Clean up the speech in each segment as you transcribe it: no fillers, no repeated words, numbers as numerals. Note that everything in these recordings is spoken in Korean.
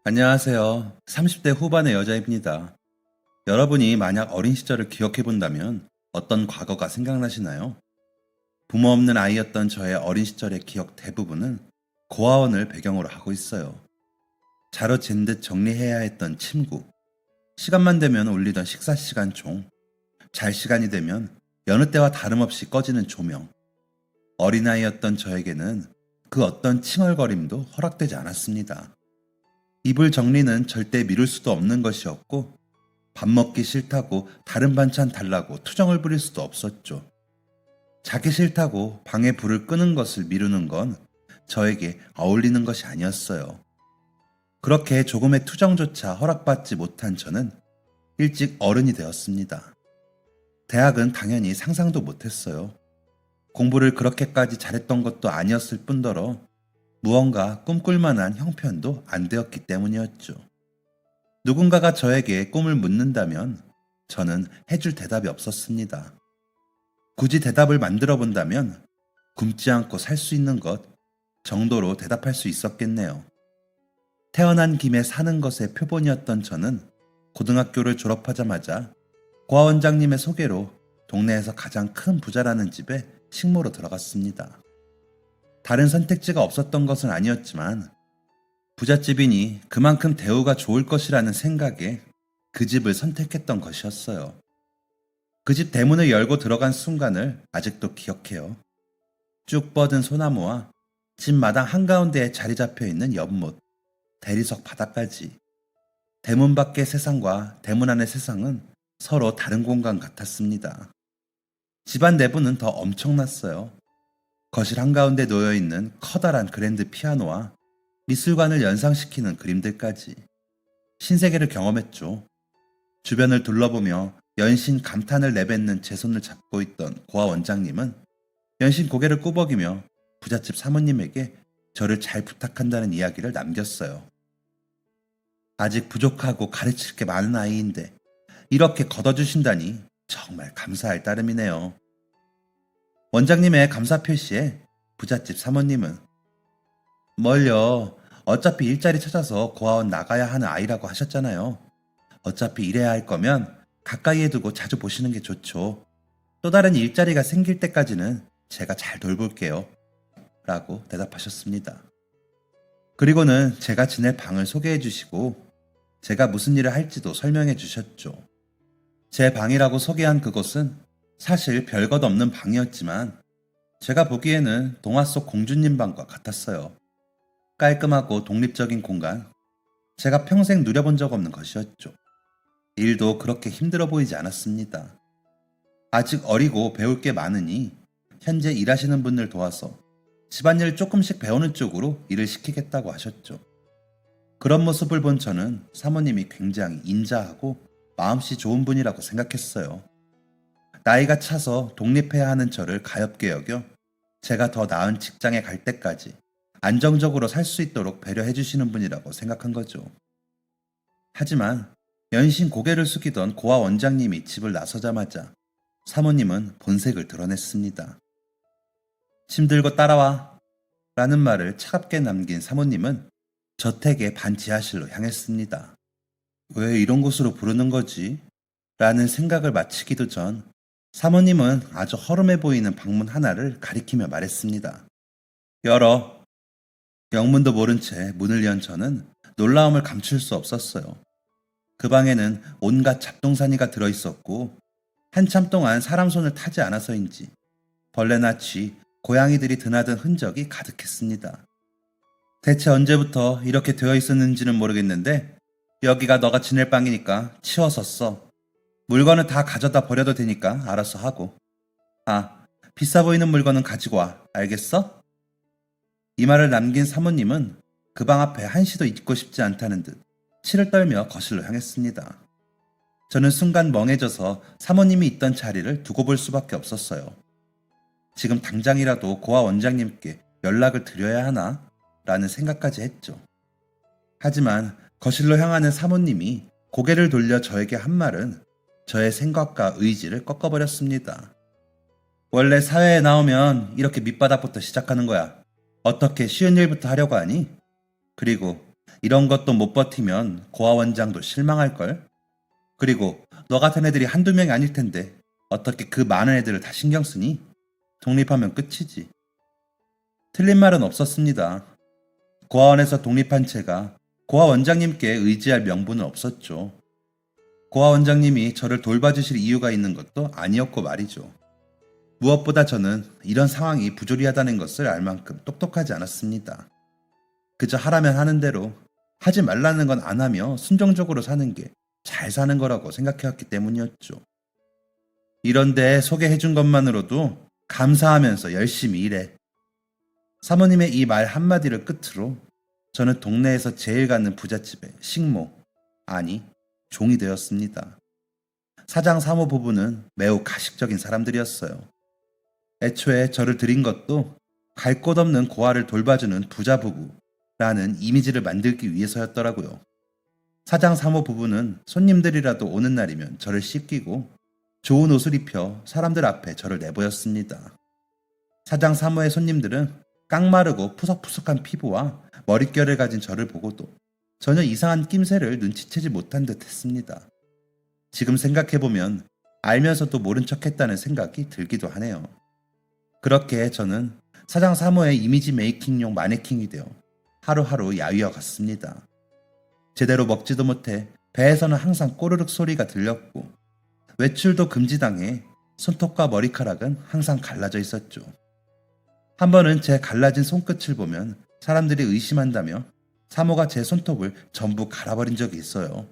안녕하세요. 30대 후반의 여자입니다. 여러분이 만약 어린 시절을 기억해 본다면 어떤 과거가 생각나시나요? 부모 없는 아이였던 저의 어린 시절의 기억 대부분은 고아원을 배경으로 하고 있어요. 자로 잰 듯 정리해야 했던 침구, 시간만 되면 울리던 식사 시간 종, 잘 시간이 되면 여느 때와 다름없이 꺼지는 조명. 어린아이였던 저에게는 그 어떤 칭얼거림도 허락되지 않았습니다. 이불 정리는 절대 미룰 수도 없는 것이었고, 밥 먹기 싫다고 다른 반찬 달라고 투정을 부릴 수도 없었죠. 자기 싫다고 방에 불을 끄는 것을 미루는 건 저에게 어울리는 것이 아니었어요. 그렇게 조금의 투정조차 허락받지 못한 저는 일찍 어른이 되었습니다. 대학은 당연히 상상도 못했어요. 공부를 그렇게까지 잘했던 것도 아니었을 뿐더러 무언가 꿈꿀 만한 형편도 안 되었기 때문이었죠. 누군가가 저에게 꿈을 묻는다면 저는 해줄 대답이 없었습니다. 굳이 대답을 만들어 본다면 굶지 않고 살 수 있는 것 정도로 대답할 수 있었겠네요. 태어난 김에 사는 것의 표본이었던 저는 고등학교를 졸업하자마자 고아 원장님의 소개로 동네에서 가장 큰 부자라는 집에 식모로 들어갔습니다. 다른 선택지가 없었던 것은 아니었지만 부잣집이니 그만큼 대우가 좋을 것이라는 생각에 그 집을 선택했던 것이었어요. 그 집 대문을 열고 들어간 순간을 아직도 기억해요. 쭉 뻗은 소나무와 집 마당 한가운데에 자리 잡혀 있는 연못, 대리석 바닥까지. 대문 밖의 세상과 대문 안의 세상은 서로 다른 공간 같았습니다. 집안 내부는 더 엄청났어요. 거실 한가운데 놓여있는 커다란 그랜드 피아노와 미술관을 연상시키는 그림들까지 신세계를 경험했죠. 주변을 둘러보며 연신 감탄을 내뱉는 제 손을 잡고 있던 고아 원장님은 연신 고개를 꾸벅이며 부잣집 사모님에게 저를 잘 부탁한다는 이야기를 남겼어요. 아직 부족하고 가르칠 게 많은 아이인데 이렇게 걷어주신다니 정말 감사할 따름이네요. 원장님의 감사 표시에 부잣집 사모님은 뭘요? 어차피 일자리 찾아서 고아원 나가야 하는 아이라고 하셨잖아요. 어차피 일해야 할 거면 가까이에 두고 자주 보시는 게 좋죠. 또 다른 일자리가 생길 때까지는 제가 잘 돌볼게요. 라고 대답하셨습니다. 그리고는 제가 지낼 방을 소개해 주시고 제가 무슨 일을 할지도 설명해 주셨죠. 제 방이라고 소개한 그곳은 사실 별것 없는 방이었지만 제가 보기에는 동화 속 공주님 방과 같았어요. 깔끔하고 독립적인 공간, 제가 평생 누려본 적 없는 것이었죠. 일도 그렇게 힘들어 보이지 않았습니다. 아직 어리고 배울 게 많으니 현재 일하시는 분들 도와서 집안일 조금씩 배우는 쪽으로 일을 시키겠다고 하셨죠. 그런 모습을 본 저는 사모님이 굉장히 인자하고 마음씨 좋은 분이라고 생각했어요. 나이가 차서 독립해야 하는 저를 가엾게 여겨 제가 더 나은 직장에 갈 때까지 안정적으로 살 수 있도록 배려해 주시는 분이라고 생각한 거죠. 하지만 연신 고개를 숙이던 고아 원장님이 집을 나서자마자 사모님은 본색을 드러냈습니다. 짐 들고 따라와 라는 말을 차갑게 남긴 사모님은 저택의 반지하실로 향했습니다. 왜 이런 곳으로 부르는 거지? 라는 생각을 마치기도 전 사모님은 아주 허름해 보이는 방문 하나를 가리키며 말했습니다. 열어. 영문도 모른 채 문을 연 저는 놀라움을 감출 수 없었어요. 그 방에는 온갖 잡동사니가 들어있었고 한참 동안 사람 손을 타지 않아서인지 벌레나 쥐, 고양이들이 드나든 흔적이 가득했습니다. 대체 언제부터 이렇게 되어 있었는지는 모르겠는데 여기가 너가 지낼 방이니까 치워서 써. 물건은 다 가져다 버려도 되니까 알아서 하고. 아, 비싸 보이는 물건은 가지고 와. 알겠어? 이 말을 남긴 사모님은 그 방 앞에 한시도 있고 싶지 않다는 듯 치를 떨며 거실로 향했습니다. 저는 순간 멍해져서 사모님이 있던 자리를 두고 볼 수밖에 없었어요. 지금 당장이라도 고아 원장님께 연락을 드려야 하나? 라는 생각까지 했죠. 하지만 거실로 향하는 사모님이 고개를 돌려 저에게 한 말은 저의 생각과 의지를 꺾어버렸습니다. 원래 사회에 나오면 이렇게 밑바닥부터 시작하는 거야. 어떻게 쉬운 일부터 하려고 하니? 그리고 이런 것도 못 버티면 고아 원장도 실망할걸? 그리고 너 같은 애들이 한두 명이 아닐 텐데 어떻게 그 많은 애들을 다 신경 쓰니? 독립하면 끝이지. 틀린 말은 없었습니다. 고아원에서 독립한 채가 고아 원장님께 의지할 명분은 없었죠. 고아 원장님이 저를 돌봐주실 이유가 있는 것도 아니었고 말이죠. 무엇보다 저는 이런 상황이 부조리하다는 것을 알 만큼 똑똑하지 않았습니다. 그저 하라면 하는 대로, 하지 말라는 건 안 하며 순종적으로 사는 게 잘 사는 거라고 생각해왔기 때문이었죠. 이런데 소개해준 것만으로도 감사하면서 열심히 일해. 사모님의 이 말 한마디를 끝으로 저는 동네에서 제일 가는 부잣집의 식모, 아니 종이 되었습니다. 사장 사모 부부는 매우 가식적인 사람들이었어요. 애초에 저를 들인 것도 갈 곳 없는 고아를 돌봐주는 부자 부부라는 이미지를 만들기 위해서였더라고요. 사장 사모 부부는 손님들이라도 오는 날이면 저를 씻기고 좋은 옷을 입혀 사람들 앞에 저를 내보였습니다. 사장 사모의 손님들은 깡마르고 푸석푸석한 피부와 머릿결을 가진 저를 보고도 전혀 이상한 낌새를 눈치채지 못한 듯 했습니다. 지금 생각해보면 알면서도 모른 척했다는 생각이 들기도 하네요. 그렇게 저는 사장 사모의 이미지 메이킹용 마네킹이 되어 하루하루 야위어 갔습니다. 제대로 먹지도 못해 배에서는 항상 꼬르륵 소리가 들렸고 외출도 금지당해 손톱과 머리카락은 항상 갈라져 있었죠. 한 번은 제 갈라진 손끝을 보면 사람들이 의심한다며 사모가 제 손톱을 전부 갈아버린 적이 있어요.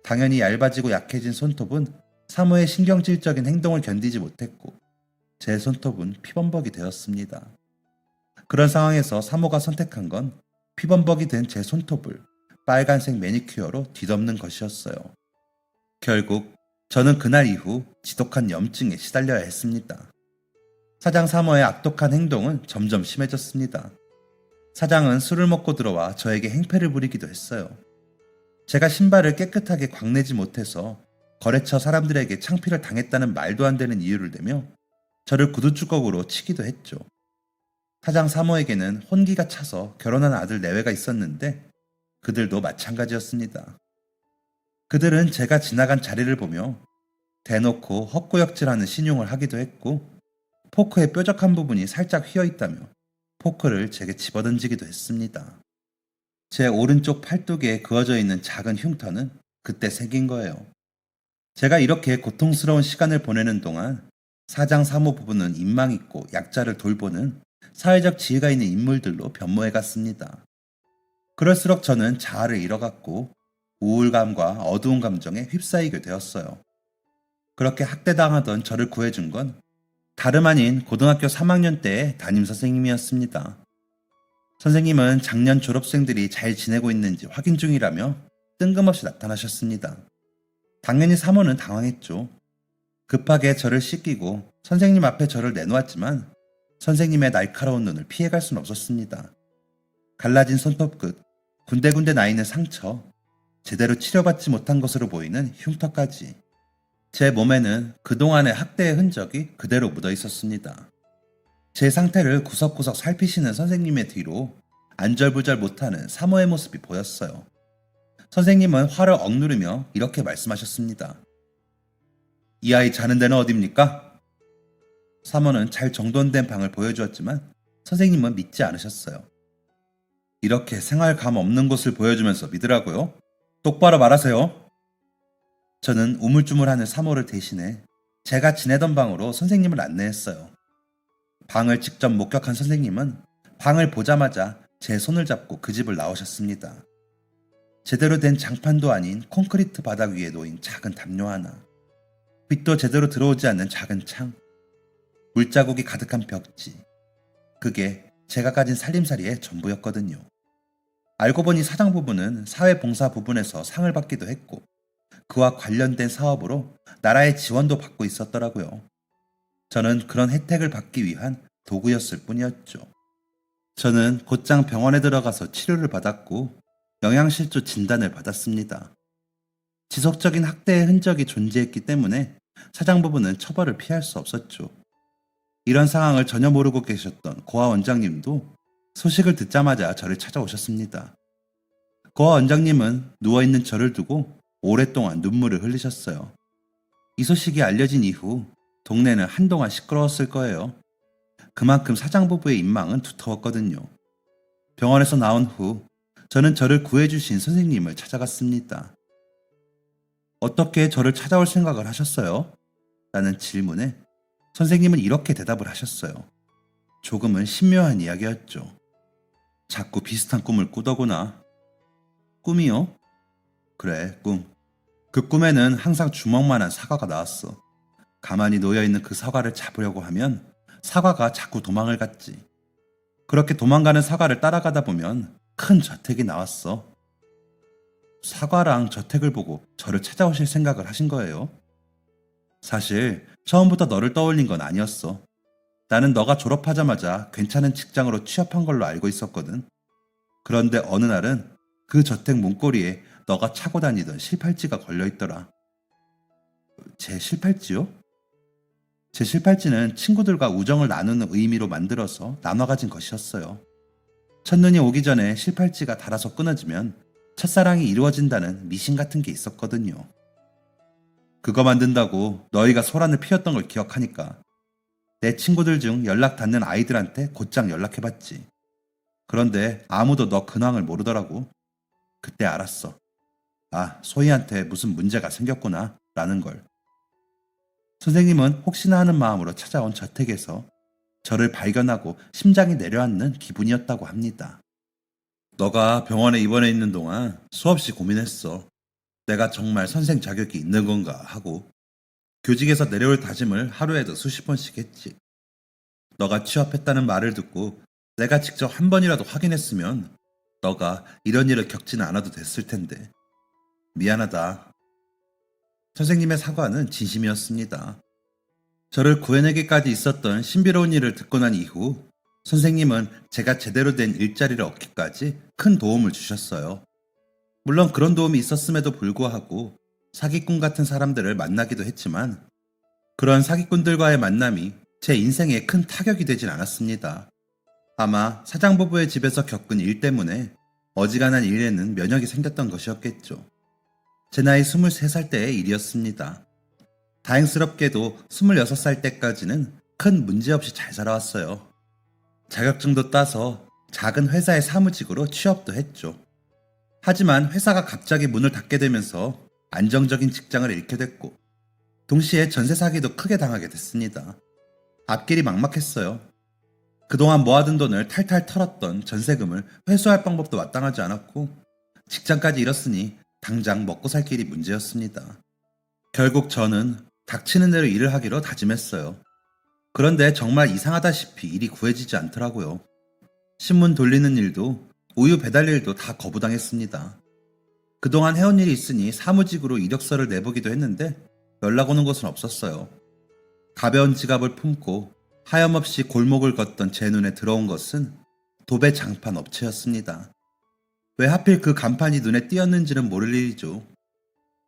당연히 얇아지고 약해진 손톱은 사모의 신경질적인 행동을 견디지 못했고 제 손톱은 피범벅이 되었습니다. 그런 상황에서 사모가 선택한 건 피범벅이 된 제 손톱을 빨간색 매니큐어로 뒤덮는 것이었어요. 결국 저는 그날 이후 지독한 염증에 시달려야 했습니다. 사장 사모의 악독한 행동은 점점 심해졌습니다. 사장은 술을 먹고 들어와 저에게 행패를 부리기도 했어요. 제가 신발을 깨끗하게 광내지 못해서 거래처 사람들에게 창피를 당했다는 말도 안 되는 이유를 대며 저를 구두주걱으로 치기도 했죠. 사장 사모에게는 혼기가 차서 결혼한 아들 내외가 있었는데 그들도 마찬가지였습니다. 그들은 제가 지나간 자리를 보며 대놓고 헛구역질하는 신용을 하기도 했고 포크의 뾰족한 부분이 살짝 휘어있다며 포크를 제게 집어던지기도 했습니다. 제 오른쪽 팔뚝에 그어져 있는 작은 흉터는 그때 생긴 거예요. 제가 이렇게 고통스러운 시간을 보내는 동안 사장 사모 부부는 인망 있고 약자를 돌보는 사회적 지위가 있는 인물들로 변모해 갔습니다. 그럴수록 저는 자아를 잃어갔고 우울감과 어두운 감정에 휩싸이게 되었어요. 그렇게 학대당하던 저를 구해준 건 다름 아닌 고등학교 3학년 때의 담임 선생님이었습니다. 선생님은 작년 졸업생들이 잘 지내고 있는지 확인 중이라며 뜬금없이 나타나셨습니다. 당연히 사모는 당황했죠. 급하게 저를 씻기고 선생님 앞에 저를 내놓았지만 선생님의 날카로운 눈을 피해갈 수는 없었습니다. 갈라진 손톱끝, 군데군데 나 있는 상처, 제대로 치료받지 못한 것으로 보이는 흉터까지 제 몸에는 그동안의 학대의 흔적이 그대로 묻어 있었습니다. 제 상태를 구석구석 살피시는 선생님의 뒤로 안절부절 못하는 사모의 모습이 보였어요. 선생님은 화를 억누르며 이렇게 말씀하셨습니다. 이 아이 자는 데는 어딥니까? 사모는 잘 정돈된 방을 보여주었지만 선생님은 믿지 않으셨어요. 이렇게 생활감 없는 곳을 보여주면서 믿으라고요? 똑바로 말하세요. 저는 우물쭈물하는 사모를 대신해 제가 지내던 방으로 선생님을 안내했어요. 방을 직접 목격한 선생님은 방을 보자마자 제 손을 잡고 그 집을 나오셨습니다. 제대로 된 장판도 아닌 콘크리트 바닥 위에 놓인 작은 담요 하나, 빛도 제대로 들어오지 않는 작은 창, 물자국이 가득한 벽지, 그게 제가 가진 살림살이의 전부였거든요. 알고 보니 사장 부부는 사회봉사 부분에서 상을 받기도 했고 그와 관련된 사업으로 나라의 지원도 받고 있었더라고요. 저는 그런 혜택을 받기 위한 도구였을 뿐이었죠. 저는 곧장 병원에 들어가서 치료를 받았고 영양실조 진단을 받았습니다. 지속적인 학대의 흔적이 존재했기 때문에 사장 부부는 처벌을 피할 수 없었죠. 이런 상황을 전혀 모르고 계셨던 고아 원장님도 소식을 듣자마자 저를 찾아오셨습니다. 고 원장님은 누워있는 저를 두고 오랫동안 눈물을 흘리셨어요. 이 소식이 알려진 이후 동네는 한동안 시끄러웠을 거예요. 그만큼 사장 부부의 인망은 두터웠거든요. 병원에서 나온 후 저는 저를 구해주신 선생님을 찾아갔습니다. 어떻게 저를 찾아올 생각을 하셨어요? 라는 질문에 선생님은 이렇게 대답을 하셨어요. 조금은 신묘한 이야기였죠. 자꾸 비슷한 꿈을 꾸더구나. 꿈이요? 그래, 꿈. 그 꿈에는 항상 주먹만한 사과가 나왔어. 가만히 놓여있는 그 사과를 잡으려고 하면 사과가 자꾸 도망을 갔지. 그렇게 도망가는 사과를 따라가다 보면 큰 저택이 나왔어. 사과랑 저택을 보고 저를 찾아오실 생각을 하신 거예요? 사실 처음부터 너를 떠올린 건 아니었어. 나는 너가 졸업하자마자 괜찮은 직장으로 취업한 걸로 알고 있었거든. 그런데 어느 날은 그 저택 문고리에 너가 차고 다니던 실팔찌가 걸려있더라. 제 실팔찌요? 제 실팔찌는 친구들과 우정을 나누는 의미로 만들어서 나눠 가진 것이었어요. 첫눈이 오기 전에 실팔찌가 닳아서 끊어지면 첫사랑이 이루어진다는 미신 같은 게 있었거든요. 그거 만든다고 너희가 소란을 피웠던 걸 기억하니까 내 친구들 중 연락 닿는 아이들한테 곧장 연락해봤지. 그런데 아무도 너 근황을 모르더라고. 그때 알았어. 아, 소희한테 무슨 문제가 생겼구나 라는 걸. 선생님은 혹시나 하는 마음으로 찾아온 저택에서 저를 발견하고 심장이 내려앉는 기분이었다고 합니다. 너가 병원에 입원해 있는 동안 수없이 고민했어. 내가 정말 선생 자격이 있는 건가 하고 교직에서 내려올 다짐을 하루에도 수십 번씩 했지. 너가 취업했다는 말을 듣고 내가 직접 한 번이라도 확인했으면 너가 이런 일을 겪지는 않아도 됐을 텐데. 미안하다. 선생님의 사과는 진심이었습니다. 저를 구해내기까지 있었던 신비로운 일을 듣고 난 이후 선생님은 제가 제대로 된 일자리를 얻기까지 큰 도움을 주셨어요. 물론 그런 도움이 있었음에도 불구하고 사기꾼 같은 사람들을 만나기도 했지만 그런 사기꾼들과의 만남이 제 인생에 큰 타격이 되진 않았습니다. 아마 사장 부부의 집에서 겪은 일 때문에 어지간한 일에는 면역이 생겼던 것이었겠죠. 제 나이 23살 때의 일이었습니다. 다행스럽게도 26살 때까지는 큰 문제 없이 잘 살아왔어요. 자격증도 따서 작은 회사의 사무직으로 취업도 했죠. 하지만 회사가 갑자기 문을 닫게 되면서 안정적인 직장을 잃게 됐고 동시에 전세 사기도 크게 당하게 됐습니다. 앞길이 막막했어요. 그동안 모아둔 돈을 탈탈 털었던 전세금을 회수할 방법도 마땅하지 않았고 직장까지 잃었으니 당장 먹고 살 길이 문제였습니다. 결국 저는 닥치는 대로 일을 하기로 다짐했어요. 그런데 정말 이상하다시피 일이 구해지지 않더라고요. 신문 돌리는 일도 우유 배달 일도 다 거부당했습니다. 그동안 해온 일이 있으니 사무직으로 이력서를 내보기도 했는데 연락 오는 곳은 없었어요. 가벼운 지갑을 품고 하염없이 골목을 걷던 제 눈에 들어온 것은 도배 장판 업체였습니다. 왜 하필 그 간판이 눈에 띄었는지는 모를 일이죠.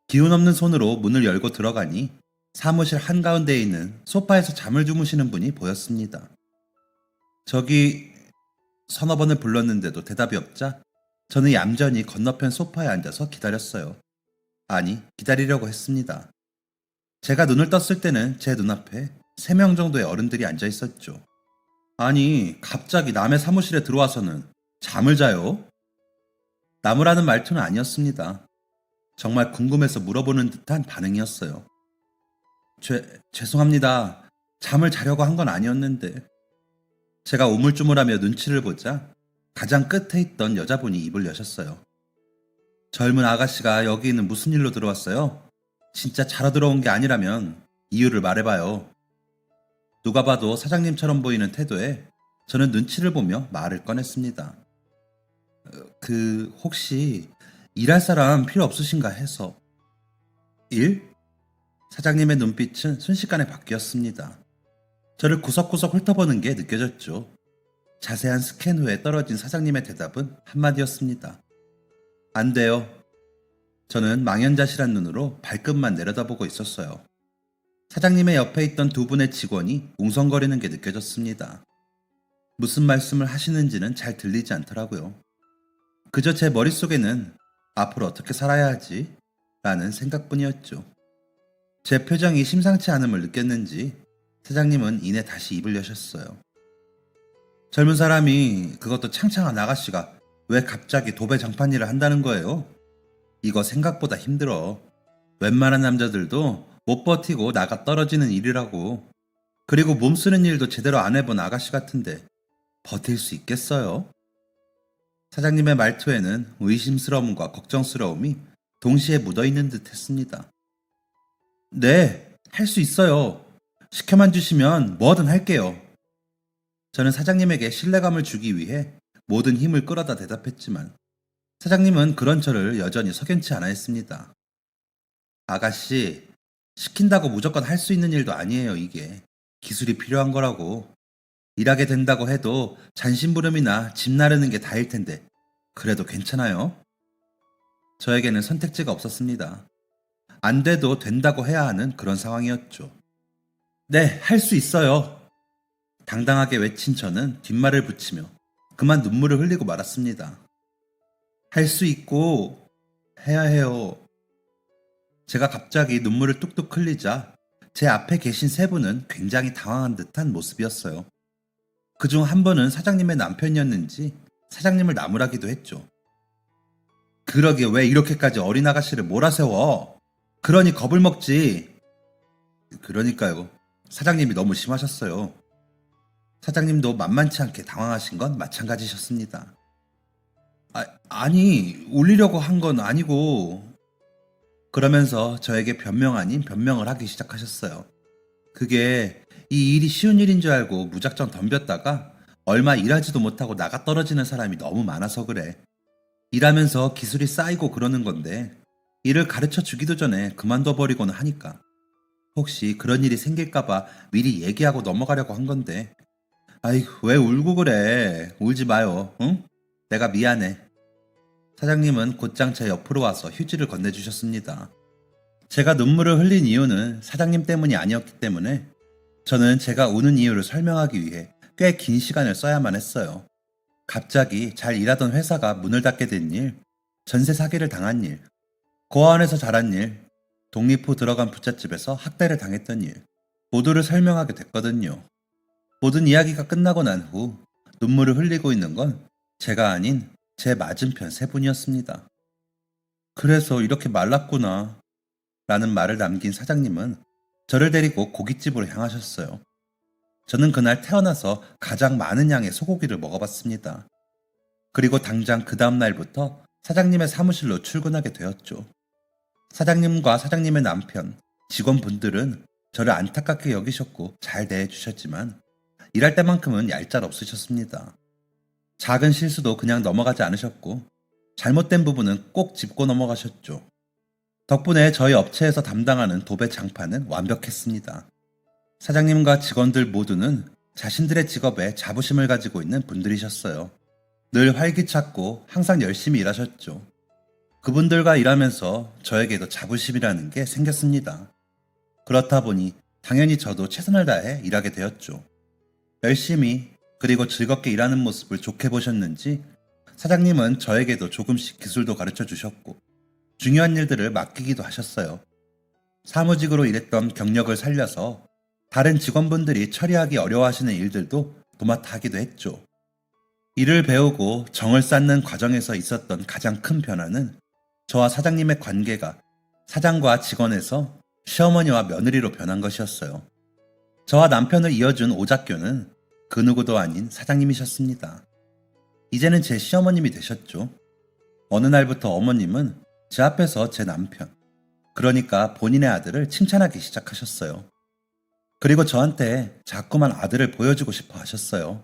기운 없는 손으로 문을 열고 들어가니 사무실 한가운데에 있는 소파에서 잠을 주무시는 분이 보였습니다. 저기 서너 번을 불렀는데도 대답이 없자 저는 얌전히 건너편 소파에 앉아서 기다렸어요. 아니, 기다리려고 했습니다. 제가 눈을 떴을 때는 제 눈앞에 3명 정도의 어른들이 앉아 있었죠. 아니, 갑자기 남의 사무실에 들어와서는 잠을 자요? 나무라는 말투는 아니었습니다. 정말 궁금해서 물어보는 듯한 반응이었어요. 죄송합니다. 잠을 자려고 한 건 아니었는데. 제가 우물쭈물하며 눈치를 보자 가장 끝에 있던 여자분이 입을 여셨어요. 젊은 아가씨가 여기는 무슨 일로 들어왔어요? 진짜 자러 들어온 게 아니라면 이유를 말해봐요. 누가 봐도 사장님처럼 보이는 태도에 저는 눈치를 보며 말을 꺼냈습니다. 혹시 일할 사람 필요 없으신가 해서. 일? 사장님의 눈빛은 순식간에 바뀌었습니다. 저를 구석구석 훑어보는 게 느껴졌죠. 자세한 스캔 후에 떨어진 사장님의 대답은 한마디였습니다. 안 돼요. 저는 망연자실한 눈으로 발끝만 내려다보고 있었어요. 사장님의 옆에 있던 두 분의 직원이 웅성거리는 게 느껴졌습니다. 무슨 말씀을 하시는지는 잘 들리지 않더라고요. 그저 제 머릿속에는 앞으로 어떻게 살아야 하지? 라는 생각뿐이었죠. 제 표정이 심상치 않음을 느꼈는지 사장님은 이내 다시 입을 여셨어요. 젊은 사람이, 그것도 창창한 아가씨가 왜 갑자기 도배 장판 일을 한다는 거예요? 이거 생각보다 힘들어. 웬만한 남자들도 못 버티고 나가 떨어지는 일이라고. 그리고 몸 쓰는 일도 제대로 안 해본 아가씨 같은데 버틸 수 있겠어요? 사장님의 말투에는 의심스러움과 걱정스러움이 동시에 묻어있는 듯 했습니다. 네, 할 수 있어요. 시켜만 주시면 뭐든 할게요. 저는 사장님에게 신뢰감을 주기 위해 모든 힘을 끌어다 대답했지만 사장님은 그런 저를 여전히 석연치 않아 했습니다. 아가씨, 시킨다고 무조건 할 수 있는 일도 아니에요, 이게. 기술이 필요한 거라고. 일하게 된다고 해도 잔심부름이나 집 나르는 게 다일 텐데 그래도 괜찮아요? 저에게는 선택지가 없었습니다. 안 돼도 된다고 해야 하는 그런 상황이었죠. 네, 할 수 있어요. 당당하게 외친 저는 뒷말을 붙이며 그만 눈물을 흘리고 말았습니다. 할 수 있고 해야 해요. 제가 갑자기 눈물을 뚝뚝 흘리자 제 앞에 계신 세 분은 굉장히 당황한 듯한 모습이었어요. 그중 한 분은 사장님의 남편이었는지 사장님을 나무라기도 했죠. 그러게 왜 이렇게까지 어린 아가씨를 몰아세워? 그러니 겁을 먹지. 그러니까요. 사장님이 너무 심하셨어요. 사장님도 만만치 않게 당황하신 건 마찬가지셨습니다. 아니, 울리려고 한 건 아니고. 그러면서 저에게 변명 아닌 변명을 하기 시작하셨어요. 그게 이 일이 쉬운 일인 줄 알고 무작정 덤볐다가 얼마 일하지도 못하고 나가 떨어지는 사람이 너무 많아서 그래. 일하면서 기술이 쌓이고 그러는 건데 일을 가르쳐 주기도 전에 그만둬 버리고는 하니까 혹시 그런 일이 생길까봐 미리 얘기하고 넘어가려고 한 건데 아이고 왜 울고 그래. 울지 마요. 응? 내가 미안해. 사장님은 곧장 제 옆으로 와서 휴지를 건네주셨습니다. 제가 눈물을 흘린 이유는 사장님 때문이 아니었기 때문에 저는 제가 우는 이유를 설명하기 위해 꽤 긴 시간을 써야만 했어요. 갑자기 잘 일하던 회사가 문을 닫게 된 일, 전세 사기를 당한 일, 고아원에서 자란 일, 독립 후 들어간 부잣집에서 학대를 당했던 일, 모두를 설명하게 됐거든요. 모든 이야기가 끝나고 난 후 눈물을 흘리고 있는 건 제가 아닌 제 맞은편 세 분이었습니다. 그래서 이렇게 말랐구나 라는 말을 남긴 사장님은 저를 데리고 고깃집으로 향하셨어요. 저는 그날 태어나서 가장 많은 양의 소고기를 먹어봤습니다. 그리고 당장 그 다음 날부터 사장님의 사무실로 출근하게 되었죠. 사장님과 사장님의 남편, 직원분들은 저를 안타깝게 여기셨고 잘 대해주셨지만 일할 때만큼은 얄짤 없으셨습니다. 작은 실수도 그냥 넘어가지 않으셨고 잘못된 부분은 꼭 짚고 넘어가셨죠. 덕분에 저희 업체에서 담당하는 도배 장판은 완벽했습니다. 사장님과 직원들 모두는 자신들의 직업에 자부심을 가지고 있는 분들이셨어요. 늘 활기찼고 항상 열심히 일하셨죠. 그분들과 일하면서 저에게도 자부심이라는 게 생겼습니다. 그렇다 보니 당연히 저도 최선을 다해 일하게 되었죠. 열심히 그리고 즐겁게 일하는 모습을 좋게 보셨는지 사장님은 저에게도 조금씩 기술도 가르쳐 주셨고 중요한 일들을 맡기기도 하셨어요. 사무직으로 일했던 경력을 살려서 다른 직원분들이 처리하기 어려워하시는 일들도 도맡아 하기도 했죠. 일을 배우고 정을 쌓는 과정에서 있었던 가장 큰 변화는 저와 사장님의 관계가 사장과 직원에서 시어머니와 며느리로 변한 것이었어요. 저와 남편을 이어준 오작교는 그 누구도 아닌 사장님이셨습니다. 이제는 제 시어머님이 되셨죠. 어느 날부터 어머님은 제 앞에서 제 남편, 그러니까 본인의 아들을 칭찬하기 시작하셨어요. 그리고 저한테 자꾸만 아들을 보여주고 싶어 하셨어요.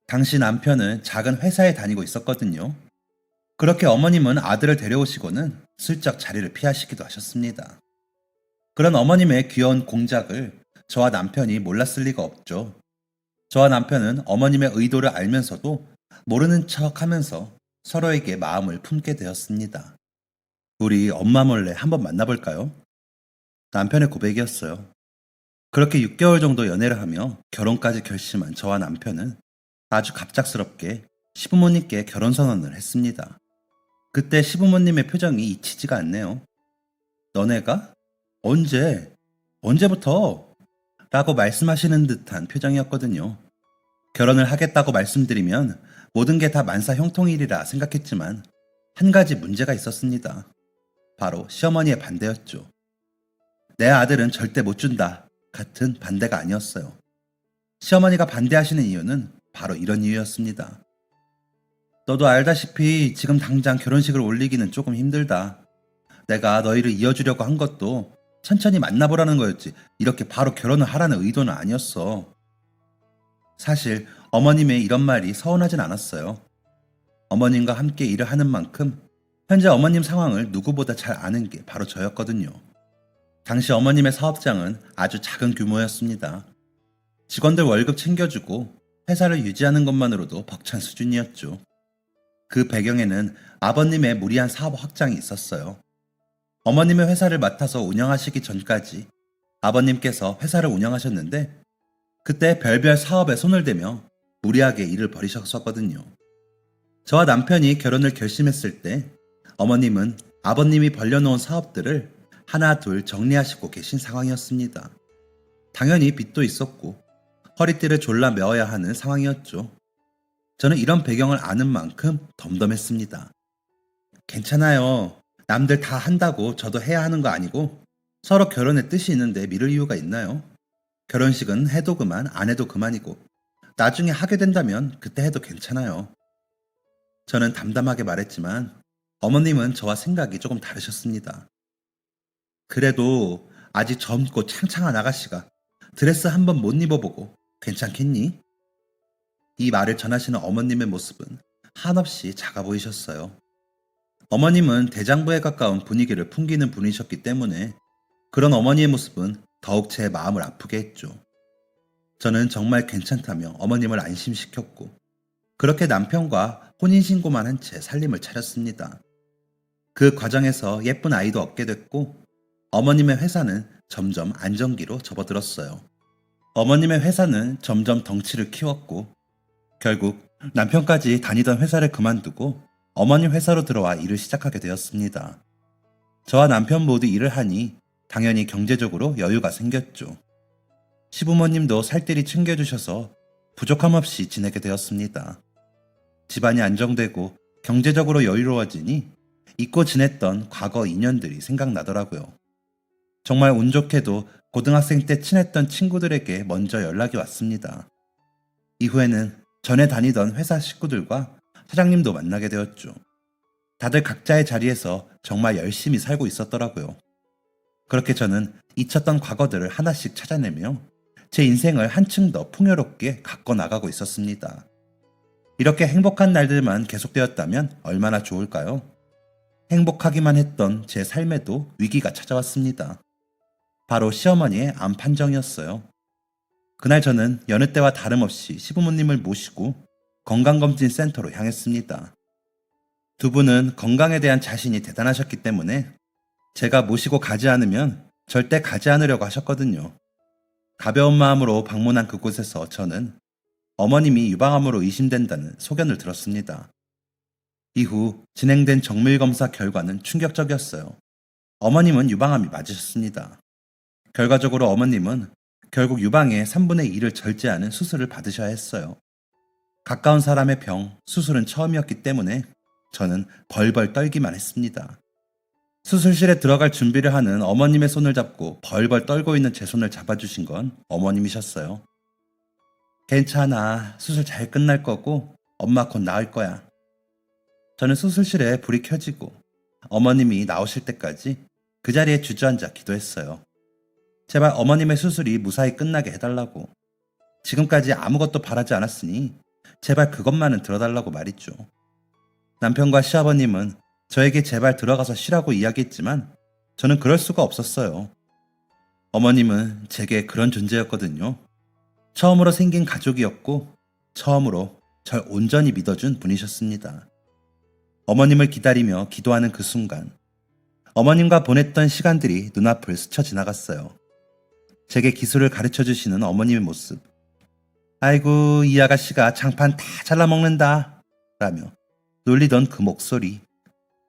당시 남편은 작은 회사에 다니고 있었거든요. 그렇게 어머님은 아들을 데려오시고는 슬쩍 자리를 피하시기도 하셨습니다. 그런 어머님의 귀여운 공작을 저와 남편이 몰랐을 리가 없죠. 저와 남편은 어머님의 의도를 알면서도 모르는 척 하면서 서로에게 마음을 품게 되었습니다. 우리 엄마 몰래 한번 만나볼까요? 남편의 고백이었어요. 그렇게 6개월 정도 연애를 하며 결혼까지 결심한 저와 남편은 아주 갑작스럽게 시부모님께 결혼 선언을 했습니다. 그때 시부모님의 표정이 잊히지가 않네요. 너네가? 언제? 언제부터? 라고 말씀하시는 듯한 표정이었거든요. 결혼을 하겠다고 말씀드리면 모든 게 다 만사 형통일이라 생각했지만 한 가지 문제가 있었습니다. 바로 시어머니의 반대였죠. 내 아들은 절대 못 준다 같은 반대가 아니었어요. 시어머니가 반대하시는 이유는 바로 이런 이유였습니다. 너도 알다시피 지금 당장 결혼식을 올리기는 조금 힘들다. 내가 너희를 이어주려고 한 것도 천천히 만나보라는 거였지 이렇게 바로 결혼을 하라는 의도는 아니었어. 사실 어머님의 이런 말이 서운하진 않았어요. 어머님과 함께 일을 하는 만큼 현재 어머님 상황을 누구보다 잘 아는 게 바로 저였거든요. 당시 어머님의 사업장은 아주 작은 규모였습니다. 직원들 월급 챙겨주고 회사를 유지하는 것만으로도 벅찬 수준이었죠. 그 배경에는 아버님의 무리한 사업 확장이 있었어요. 어머님의 회사를 맡아서 운영하시기 전까지 아버님께서 회사를 운영하셨는데 그때 별별 사업에 손을 대며 무리하게 일을 벌이셨었거든요. 저와 남편이 결혼을 결심했을 때 어머님은 아버님이 벌려놓은 사업들을 하나 둘 정리하시고 계신 상황이었습니다. 당연히 빚도 있었고 허리띠를 졸라 메어야 하는 상황이었죠. 저는 이런 배경을 아는 만큼 덤덤했습니다. 괜찮아요. 남들 다 한다고 저도 해야 하는 거 아니고 서로 결혼에 뜻이 있는데 미룰 이유가 있나요? 결혼식은 해도 그만 안 해도 그만이고 나중에 하게 된다면 그때 해도 괜찮아요. 저는 담담하게 말했지만 어머님은 저와 생각이 조금 다르셨습니다. 그래도 아직 젊고 창창한 아가씨가 드레스 한번 못 입어보고 괜찮겠니? 이 말을 전하시는 어머님의 모습은 한없이 작아 보이셨어요. 어머님은 대장부에 가까운 분위기를 풍기는 분이셨기 때문에 그런 어머니의 모습은 더욱 제 마음을 아프게 했죠. 저는 정말 괜찮다며 어머님을 안심시켰고 그렇게 남편과 혼인신고만 한 채 살림을 차렸습니다. 그 과정에서 예쁜 아이도 얻게 됐고 어머님의 회사는 점점 안정기로 접어들었어요. 어머님의 회사는 점점 덩치를 키웠고 결국 남편까지 다니던 회사를 그만두고 어머님 회사로 들어와 일을 시작하게 되었습니다. 저와 남편 모두 일을 하니 당연히 경제적으로 여유가 생겼죠. 시부모님도 살뜰히 챙겨주셔서 부족함 없이 지내게 되었습니다. 집안이 안정되고 경제적으로 여유로워지니 잊고 지냈던 과거 인연들이 생각나더라고요. 정말 운 좋게도 고등학생 때 친했던 친구들에게 먼저 연락이 왔습니다. 이후에는 전에 다니던 회사 식구들과 사장님도 만나게 되었죠. 다들 각자의 자리에서 정말 열심히 살고 있었더라고요. 그렇게 저는 잊혔던 과거들을 하나씩 찾아내며 제 인생을 한층 더 풍요롭게 가꿔 나가고 있었습니다. 이렇게 행복한 날들만 계속되었다면 얼마나 좋을까요? 행복하기만 했던 제 삶에도 위기가 찾아왔습니다. 바로 시어머니의 암 판정이었어요. 그날 저는 여느 때와 다름없이 시부모님을 모시고 건강검진 센터로 향했습니다. 두 분은 건강에 대한 자신이 대단하셨기 때문에 제가 모시고 가지 않으면 절대 가지 않으려고 하셨거든요. 가벼운 마음으로 방문한 그곳에서 저는 어머님이 유방암으로 의심된다는 소견을 들었습니다. 이후 진행된 정밀검사 결과는 충격적이었어요. 어머님은 유방암이 맞으셨습니다. 결과적으로 어머님은 결국 유방의 3분의 1을 절제하는 수술을 받으셔야 했어요. 가까운 사람의 병, 수술은 처음이었기 때문에 저는 벌벌 떨기만 했습니다. 수술실에 들어갈 준비를 하는 어머님의 손을 잡고 벌벌 떨고 있는 제 손을 잡아주신 건 어머님이셨어요. 괜찮아. 수술 잘 끝날 거고 엄마 곧 나을 거야. 저는 수술실에 불이 켜지고 어머님이 나오실 때까지 그 자리에 주저앉아 기도했어요. 제발 어머님의 수술이 무사히 끝나게 해달라고. 지금까지 아무것도 바라지 않았으니 제발 그것만은 들어달라고 말이죠. 남편과 시아버님은 저에게 제발 들어가서 쉬라고 이야기했지만 저는 그럴 수가 없었어요. 어머님은 제게 그런 존재였거든요. 처음으로 생긴 가족이었고 처음으로 절 온전히 믿어준 분이셨습니다. 어머님을 기다리며 기도하는 그 순간 어머님과 보냈던 시간들이 눈앞을 스쳐 지나갔어요. 제게 기술을 가르쳐 주시는 어머님의 모습. 아이고 이 아가씨가 장판 다 잘라먹는다. 라며 놀리던 그 목소리.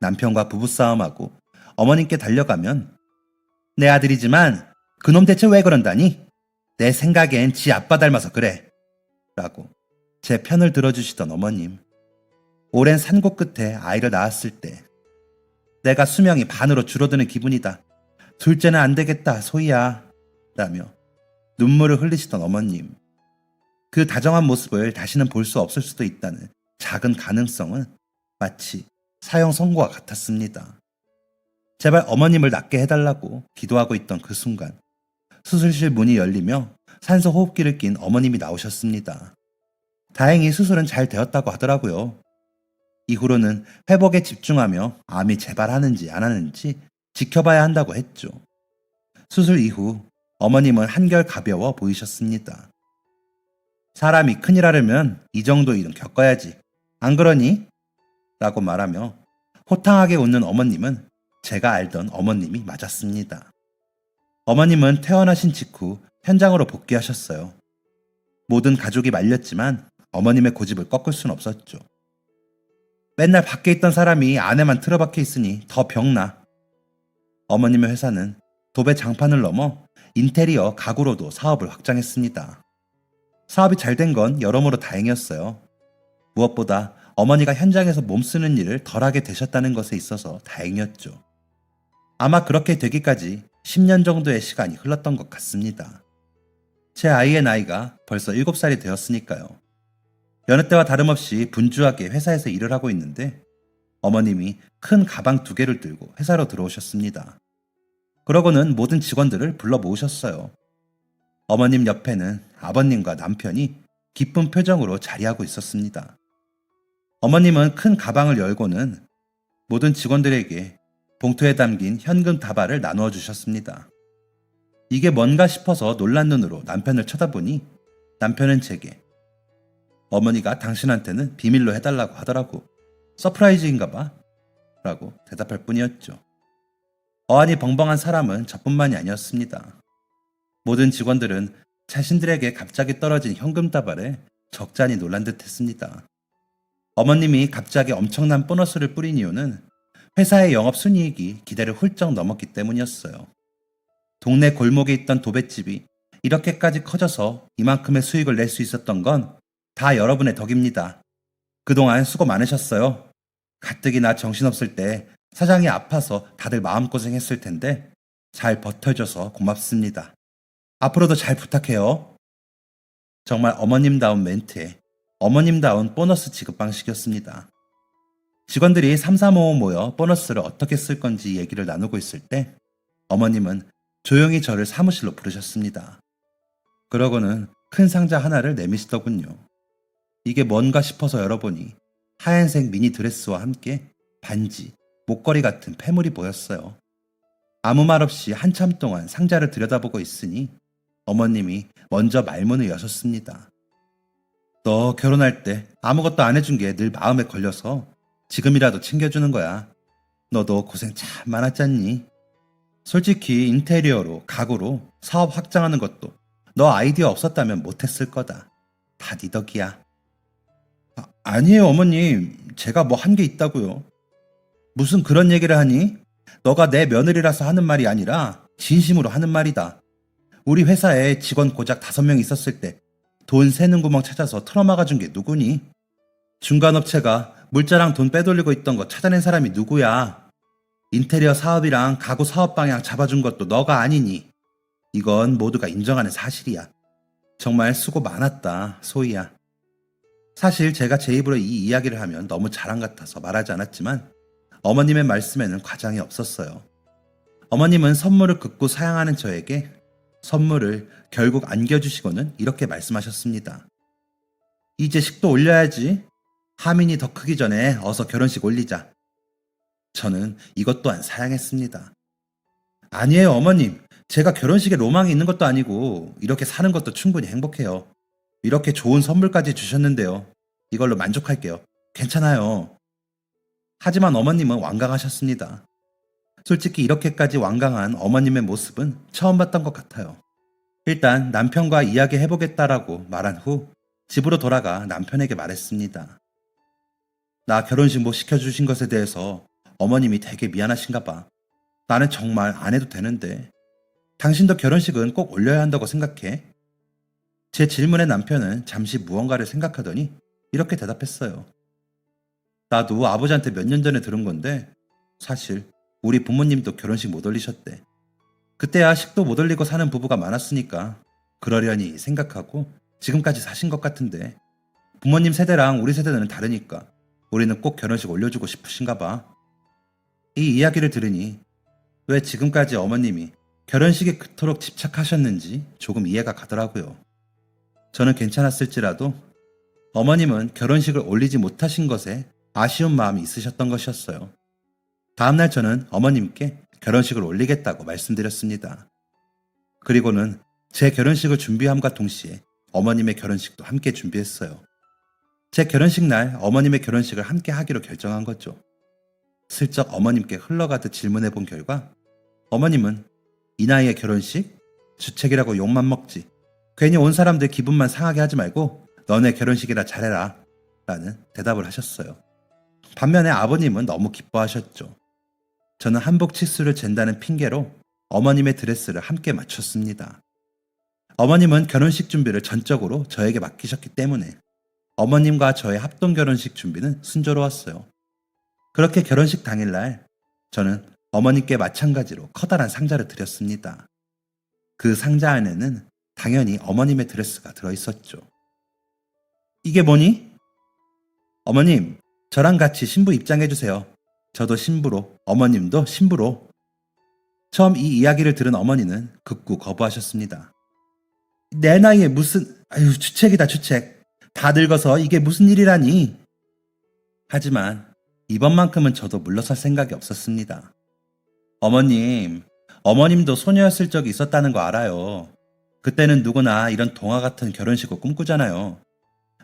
남편과 부부싸움하고 어머님께 달려가면 내 아들이지만 그놈 대체 왜 그런다니? 내 생각엔 지 아빠 닮아서 그래. 라고 제 편을 들어주시던 어머님. 오랜 산고 끝에 아이를 낳았을 때 내가 수명이 반으로 줄어드는 기분이다. 둘째는 안 되겠다, 소희야. 라며 눈물을 흘리시던 어머님. 그 다정한 모습을 다시는 볼 수 없을 수도 있다는 작은 가능성은 마치 사형 선고와 같았습니다. 제발 어머님을 낫게 해달라고 기도하고 있던 그 순간 수술실 문이 열리며 산소 호흡기를 낀 어머님이 나오셨습니다. 다행히 수술은 잘 되었다고 하더라고요. 이후로는 회복에 집중하며 암이 재발하는지 안 하는지 지켜봐야 한다고 했죠. 수술 이후 어머님은 한결 가벼워 보이셨습니다. 사람이 큰일 하려면 이 정도 일은 겪어야지. 안 그러니? 라고 말하며 호탕하게 웃는 어머님은 제가 알던 어머님이 맞았습니다. 어머님은 퇴원하신 직후 현장으로 복귀하셨어요. 모든 가족이 말렸지만 어머님의 고집을 꺾을 순 없었죠. 맨날 밖에 있던 사람이 안에만 틀어박혀 있으니 더 병나. 어머님의 회사는 도배 장판을 넘어 인테리어 가구로도 사업을 확장했습니다. 사업이 잘 된 건 여러모로 다행이었어요. 무엇보다 어머니가 현장에서 몸쓰는 일을 덜하게 되셨다는 것에 있어서 다행이었죠. 아마 그렇게 되기까지 10년 정도의 시간이 흘렀던 것 같습니다. 제 아이의 나이가 벌써 7살이 되었으니까요. 여느 때와 다름없이 분주하게 회사에서 일을 하고 있는데 어머님이 큰 가방 2개를 들고 회사로 들어오셨습니다. 그러고는 모든 직원들을 불러 모으셨어요. 어머님 옆에는 아버님과 남편이 기쁜 표정으로 자리하고 있었습니다. 어머님은 큰 가방을 열고는 모든 직원들에게 봉투에 담긴 현금 다발을 나누어 주셨습니다. 이게 뭔가 싶어서 놀란 눈으로 남편을 쳐다보니 남편은 제게 어머니가 당신한테는 비밀로 해달라고 하더라고. 서프라이즈인가 봐. 라고 대답할 뿐이었죠. 어안이 벙벙한 사람은 저뿐만이 아니었습니다. 모든 직원들은 자신들에게 갑자기 떨어진 현금 다발에 적잖이 놀란 듯 했습니다. 어머님이 갑자기 엄청난 보너스를 뿌린 이유는 회사의 영업순이익이 기대를 훌쩍 넘었기 때문이었어요. 동네 골목에 있던 도배집이 이렇게까지 커져서 이만큼의 수익을 낼 수 있었던 건 다 여러분의 덕입니다. 그동안 수고 많으셨어요. 가뜩이나 정신없을 때 사장이 아파서 다들 마음고생했을 텐데 잘 버텨줘서 고맙습니다. 앞으로도 잘 부탁해요. 정말 어머님다운 멘트에 어머님다운 보너스 지급 방식이었습니다. 직원들이 삼삼오오 모여 보너스를 어떻게 쓸 건지 얘기를 나누고 있을 때 어머님은 조용히 저를 사무실로 부르셨습니다. 그러고는 큰 상자 하나를 내미시더군요. 이게 뭔가 싶어서 열어보니 하얀색 미니 드레스와 함께 반지, 목걸이 같은 패물이 보였어요. 아무 말 없이 한참 동안 상자를 들여다보고 있으니 어머님이 먼저 말문을 여셨습니다. 너 결혼할 때 아무것도 안 해준 게 늘 마음에 걸려서 지금이라도 챙겨주는 거야. 너도 고생 참 많았잖니. 솔직히 인테리어로, 가구로 사업 확장하는 것도 너 아이디어 없었다면 못했을 거다. 다 네 덕이야. 아니에요 어머님. 제가 뭐 한 게 있다고요. 무슨 그런 얘기를 하니? 너가 내 며느리라서 하는 말이 아니라 진심으로 하는 말이다. 우리 회사에 직원 고작 5명 있었을 때 돈 새는 구멍 찾아서 틀어막아준 게 누구니? 중간업체가 물자랑 돈 빼돌리고 있던 거 찾아낸 사람이 누구야? 인테리어 사업이랑 가구 사업 방향 잡아준 것도 너가 아니니? 이건 모두가 인정하는 사실이야. 정말 수고 많았다, 소희야. 사실 제가 제 입으로 이 이야기를 하면 너무 자랑 같아서 말하지 않았지만 어머님의 말씀에는 과장이 없었어요. 어머님은 선물을 극구 사양하는 저에게 선물을 결국 안겨주시고는 이렇게 말씀하셨습니다. 이제 식도 올려야지. 하민이 더 크기 전에 어서 결혼식 올리자. 저는 이것 또한 사양했습니다. 아니에요 어머님. 제가 결혼식에 로망이 있는 것도 아니고 이렇게 사는 것도 충분히 행복해요. 이렇게 좋은 선물까지 주셨는데요. 이걸로 만족할게요. 괜찮아요. 하지만 어머님은 완강하셨습니다. 솔직히 이렇게까지 완강한 어머님의 모습은 처음 봤던 것 같아요. 일단 남편과 이야기해보겠다라고 말한 후 집으로 돌아가 남편에게 말했습니다. 나 결혼식 못 시켜주신 것에 대해서 어머님이 되게 미안하신가 봐. 나는 정말 안 해도 되는데. 당신도 결혼식은 꼭 올려야 한다고 생각해? 제 질문에 남편은 잠시 무언가를 생각하더니 이렇게 대답했어요. 나도 아버지한테 몇 년 전에 들은 건데 사실 우리 부모님도 결혼식 못 올리셨대. 그때야 식도 못 올리고 사는 부부가 많았으니까 그러려니 생각하고 지금까지 사신 것 같은데 부모님 세대랑 우리 세대는 다르니까 우리는 꼭 결혼식 올려주고 싶으신가 봐. 이 이야기를 들으니 왜 지금까지 어머님이 결혼식에 그토록 집착하셨는지 조금 이해가 가더라고요. 저는 괜찮았을지라도 어머님은 결혼식을 올리지 못하신 것에 아쉬운 마음이 있으셨던 것이었어요. 다음날 저는 어머님께 결혼식을 올리겠다고 말씀드렸습니다. 그리고는 제 결혼식을 준비함과 동시에 어머님의 결혼식도 함께 준비했어요. 제 결혼식 날 어머님의 결혼식을 함께 하기로 결정한 거죠. 슬쩍 어머님께 흘러가듯 질문해 본 결과 어머님은 이 나이에 결혼식? 주책이라고 욕만 먹지. 괜히 온 사람들 기분만 상하게 하지 말고 너네 결혼식이라 잘해라 라는 대답을 하셨어요. 반면에 아버님은 너무 기뻐하셨죠. 저는 한복 치수를 잰다는 핑계로 어머님의 드레스를 함께 맞췄습니다. 어머님은 결혼식 준비를 전적으로 저에게 맡기셨기 때문에 어머님과 저의 합동 결혼식 준비는 순조로웠어요. 그렇게 결혼식 당일날 저는 어머님께 마찬가지로 커다란 상자를 드렸습니다. 그 상자 안에는 당연히 어머님의 드레스가 들어있었죠. 이게 뭐니? 어머님, 저랑 같이 신부 입장해주세요. 저도 신부로, 어머님도 신부로. 처음 이 이야기를 들은 어머니는 극구 거부하셨습니다. 내 나이에 무슨, 아유, 주책이다, 주책. 다 늙어서 이게 무슨 일이라니. 하지만 이번만큼은 저도 물러설 생각이 없었습니다. 어머님도 소녀였을 적이 있었다는 거 알아요. 그때는 누구나 이런 동화 같은 결혼식을 꿈꾸잖아요.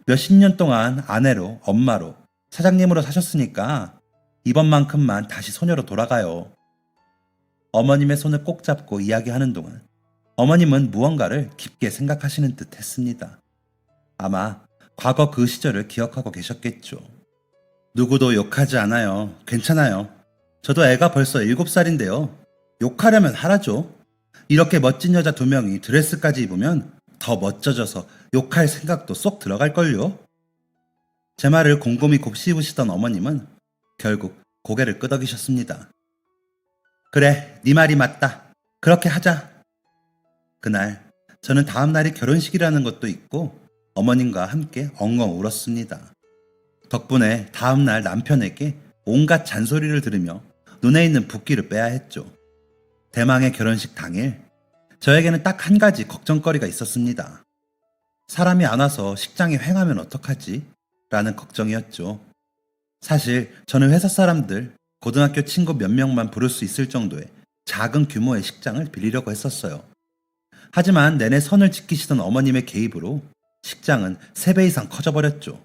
몇십 년 동안 아내로, 엄마로, 사장님으로 사셨으니까 이번만큼만 다시 소녀로 돌아가요. 어머님의 손을 꼭 잡고 이야기하는 동안 어머님은 무언가를 깊게 생각하시는 듯 했습니다. 아마 과거 그 시절을 기억하고 계셨겠죠. 누구도 욕하지 않아요. 괜찮아요. 저도 애가 벌써 7살인데요. 욕하려면 하라죠. 이렇게 멋진 여자 2명이 드레스까지 입으면 더 멋져져서 욕할 생각도 쏙 들어갈걸요. 제 말을 곰곰이 곱씹으시던 어머님은 결국 고개를 끄덕이셨습니다. 그래, 네 말이 맞다. 그렇게 하자. 그날 저는 다음 날이 결혼식이라는 것도 있고 어머님과 함께 엉엉 울었습니다. 덕분에 다음 날 남편에게 온갖 잔소리를 들으며 눈에 있는 붓기를 빼야 했죠. 대망의 결혼식 당일 저에게는 딱 한 가지 걱정거리가 있었습니다. 사람이 안 와서 식장이 횡하면 어떡하지? 라는 걱정이었죠. 사실 저는 회사 사람들, 고등학교 친구 몇 명만 부를 수 있을 정도의 작은 규모의 식장을 빌리려고 했었어요. 하지만 내내 선을 지키시던 어머님의 개입으로 식장은 3배 이상 커져버렸죠.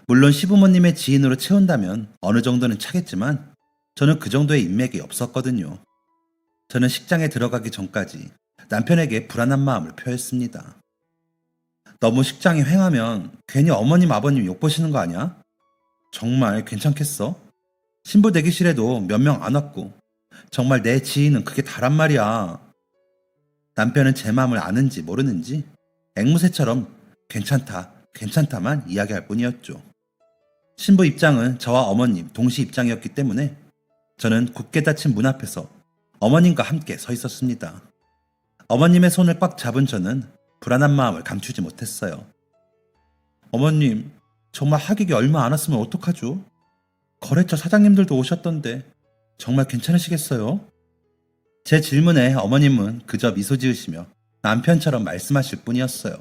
물론 시부모님의 지인으로 채운다면 어느 정도는 차겠지만 저는 그 정도의 인맥이 없었거든요. 저는 식장에 들어가기 전까지 남편에게 불안한 마음을 표했습니다. 너무 식장이 횡하면 괜히 어머님 아버님 욕보시는 거 아니야? 정말 괜찮겠어? 신부 대기실에도 몇 명 안 왔고 정말 내 지인은 그게 다란 말이야. 남편은 제 마음을 아는지 모르는지 앵무새처럼 괜찮다만 이야기할 뿐이었죠. 신부 입장은 저와 어머님 동시 입장이었기 때문에 저는 굳게 닫힌 문 앞에서 어머님과 함께 서 있었습니다. 어머님의 손을 꽉 잡은 저는 불안한 마음을 감추지 못했어요. 어머님, 정말 하객이 얼마 안 왔으면 어떡하죠? 거래처 사장님들도 오셨던데 정말 괜찮으시겠어요? 제 질문에 어머님은 그저 미소 지으시며 남편처럼 말씀하실 뿐이었어요.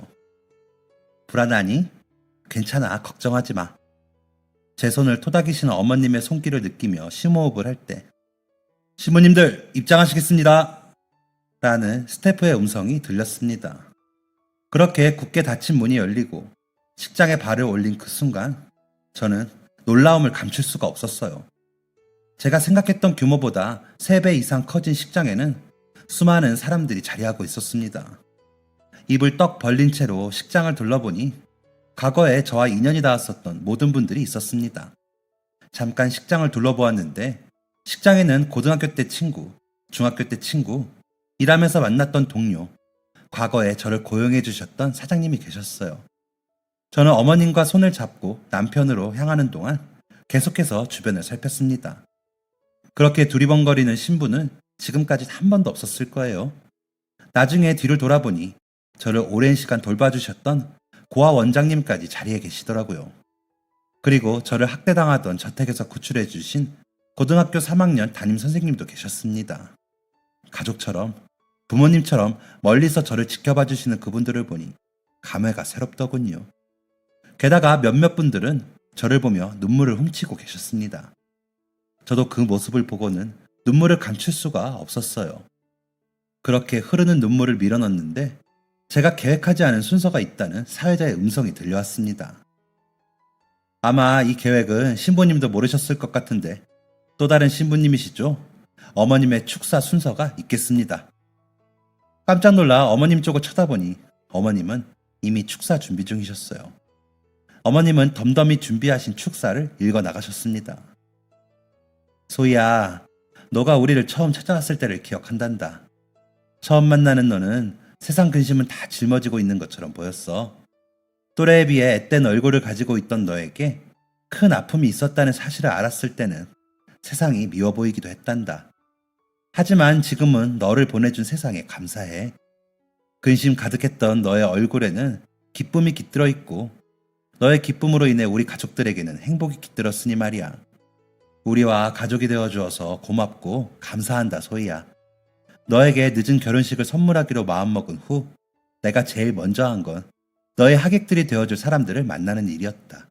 불안하니? 괜찮아, 걱정하지 마. 제 손을 토닥이시는 어머님의 손길을 느끼며 심호흡을 할 때 시부님들 입장하시겠습니다. 라는 스태프의 음성이 들렸습니다. 그렇게 굳게 닫힌 문이 열리고 식장에 발을 올린 그 순간 저는 놀라움을 감출 수가 없었어요. 제가 생각했던 규모보다 3배 이상 커진 식장에는 수많은 사람들이 자리하고 있었습니다. 입을 떡 벌린 채로 식장을 둘러보니 과거에 저와 인연이 닿았었던 모든 분들이 있었습니다. 잠깐 식장을 둘러보았는데 식장에는 고등학교 때 친구, 중학교 때 친구, 일하면서 만났던 동료, 과거에 저를 고용해 주셨던 사장님이 계셨어요. 저는 어머님과 손을 잡고 남편으로 향하는 동안 계속해서 주변을 살폈습니다. 그렇게 두리번거리는 신부는 지금까지 한 번도 없었을 거예요. 나중에 뒤를 돌아보니 저를 오랜 시간 돌봐주셨던 고아 원장님까지 자리에 계시더라고요. 그리고 저를 학대당하던 저택에서 구출해 주신 고등학교 3학년 담임 선생님도 계셨습니다. 가족처럼, 부모님처럼 멀리서 저를 지켜봐 주시는 그분들을 보니 감회가 새롭더군요. 게다가 몇몇 분들은 저를 보며 눈물을 훔치고 계셨습니다. 저도 그 모습을 보고는 눈물을 감출 수가 없었어요. 그렇게 흐르는 눈물을 밀어넣는데 제가 계획하지 않은 순서가 있다는 사회자의 음성이 들려왔습니다. 아마 이 계획은 신부님도 모르셨을 것 같은데 또 다른 신부님이시죠? 어머님의 축사 순서가 있겠습니다. 깜짝 놀라 어머님 쪽을 쳐다보니 어머님은 이미 축사 준비 중이셨어요. 어머님은 덤덤히 준비하신 축사를 읽어 나가셨습니다. 소희야, 너가 우리를 처음 찾아왔을 때를 기억한단다. 처음 만나는 너는 세상 근심은 다 짊어지고 있는 것처럼 보였어. 또래에 비해 앳된 얼굴을 가지고 있던 너에게 큰 아픔이 있었다는 사실을 알았을 때는 세상이 미워 보이기도 했단다. 하지만 지금은 너를 보내준 세상에 감사해. 근심 가득했던 너의 얼굴에는 기쁨이 깃들어 있고 너의 기쁨으로 인해 우리 가족들에게는 행복이 깃들었으니 말이야. 우리와 가족이 되어주어서 고맙고 감사한다, 소희야. 너에게 늦은 결혼식을 선물하기로 마음먹은 후 내가 제일 먼저 한 건 너의 하객들이 되어줄 사람들을 만나는 일이었다.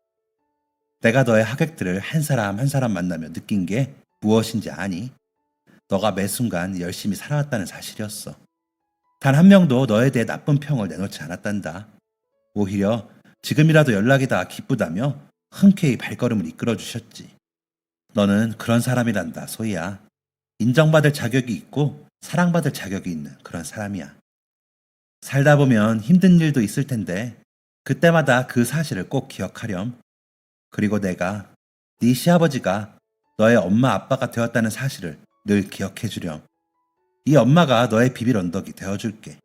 내가 너의 하객들을 한 사람 한 사람 만나며 느낀 게 무엇인지 아니? 너가 매 순간 열심히 살아왔다는 사실이었어. 단 한 명도 너에 대해 나쁜 평을 내놓지 않았단다. 오히려 지금이라도 연락이 다 기쁘다며 흔쾌히 발걸음을 이끌어 주셨지. 너는 그런 사람이란다, 소희야. 인정받을 자격이 있고 사랑받을 자격이 있는 그런 사람이야. 살다 보면 힘든 일도 있을 텐데 그때마다 그 사실을 꼭 기억하렴. 그리고 내가 네 시아버지가 너의 엄마 아빠가 되었다는 사실을 늘 기억해 주렴. 이 엄마가 너의 비빌 언덕이 되어줄게.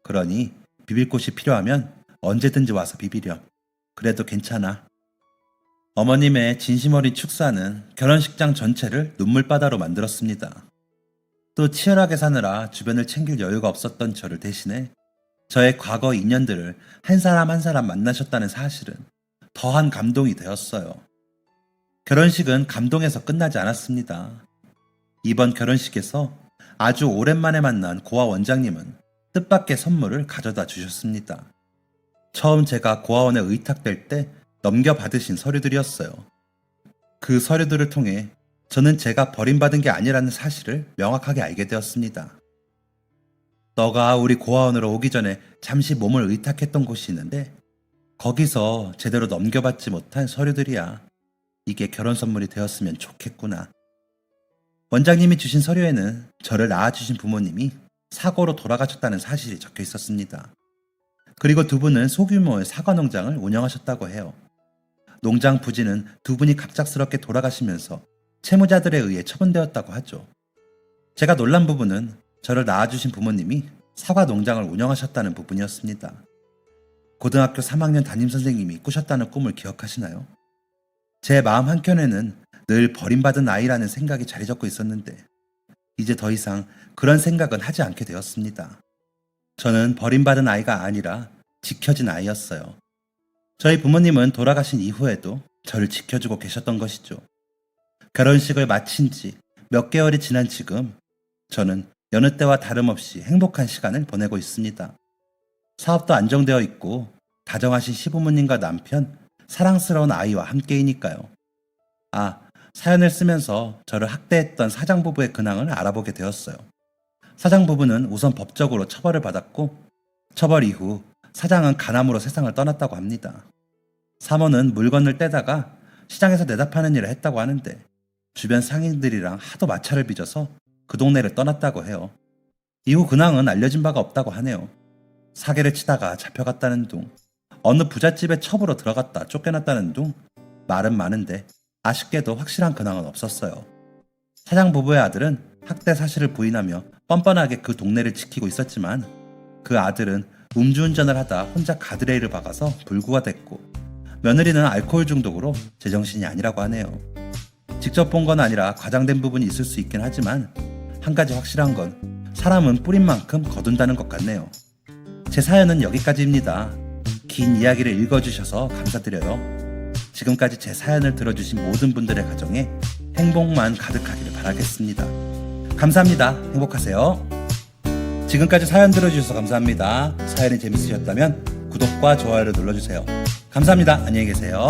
그러니 비빌 곳이 필요하면 언제든지 와서 비비렴. 그래도 괜찮아. 어머님의 진심 어린 축사는 결혼식장 전체를 눈물바다로 만들었습니다. 또 치열하게 사느라 주변을 챙길 여유가 없었던 저를 대신해 저의 과거 인연들을 한 사람 한 사람 만나셨다는 사실은 더한 감동이 되었어요. 결혼식은 감동에서 끝나지 않았습니다. 이번 결혼식에서 아주 오랜만에 만난 고아 원장님은 뜻밖의 선물을 가져다 주셨습니다. 처음 제가 고아원에 의탁될 때 넘겨받으신 서류들이었어요. 그 서류들을 통해 저는 제가 버림받은 게 아니라는 사실을 명확하게 알게 되었습니다. 너가 우리 고아원으로 오기 전에 잠시 몸을 의탁했던 곳이 있는데 거기서 제대로 넘겨받지 못한 서류들이야. 이게 결혼 선물이 되었으면 좋겠구나. 원장님이 주신 서류에는 저를 낳아주신 부모님이 사고로 돌아가셨다는 사실이 적혀 있었습니다. 그리고 두 분은 소규모의 사과 농장을 운영하셨다고 해요. 농장 부지는 두 분이 갑작스럽게 돌아가시면서 채무자들에 의해 처분되었다고 하죠. 제가 놀란 부분은 저를 낳아주신 부모님이 사과 농장을 운영하셨다는 부분이었습니다. 고등학교 3학년 담임선생님이 꾸셨다는 꿈을 기억하시나요? 제 마음 한켠에는 늘 버림받은 아이라는 생각이 자리 잡고 있었는데 이제 더 이상 그런 생각은 하지 않게 되었습니다. 저는 버림받은 아이가 아니라 지켜진 아이였어요. 저희 부모님은 돌아가신 이후에도 저를 지켜주고 계셨던 것이죠. 결혼식을 마친 지 몇 개월이 지난 지금 저는 여느 때와 다름없이 행복한 시간을 보내고 있습니다. 사업도 안정되어 있고 다정하신 시부모님과 남편, 사랑스러운 아이와 함께이니까요. 사연을 쓰면서 저를 학대했던 사장부부의 근황을 알아보게 되었어요. 사장부부는 우선 법적으로 처벌을 받았고 처벌 이후 사장은 간암으로 세상을 떠났다고 합니다. 사모는 물건을 떼다가 시장에서 내다 파는 일을 했다고 하는데 주변 상인들이랑 하도 마찰을 빚어서 그 동네를 떠났다고 해요. 이후 근황은 알려진 바가 없다고 하네요. 사기를 치다가 잡혀갔다는 둥, 어느 부잣집에 첩으로 들어갔다 쫓겨났다는 둥, 말은 많은데 아쉽게도 확실한 근황은 없었어요. 사장 부부의 아들은 학대 사실을 부인하며 뻔뻔하게 그 동네를 지키고 있었지만 그 아들은 음주운전을 하다 혼자 가드레일을 박아서 불구가 됐고 며느리는 알코올 중독으로 제정신이 아니라고 하네요. 직접 본 건 아니라 과장된 부분이 있을 수 있긴 하지만 한 가지 확실한 건 사람은 뿌린 만큼 거둔다는 것 같네요. 제 사연은 여기까지입니다. 긴 이야기를 읽어주셔서 감사드려요. 지금까지 제 사연을 들어주신 모든 분들의 가정에 행복만 가득하기를 바라겠습니다. 감사합니다. 행복하세요. 지금까지 사연 들어주셔서 감사합니다. 사연이 재밌으셨다면 구독과 좋아요를 눌러주세요. 감사합니다. 안녕히 계세요.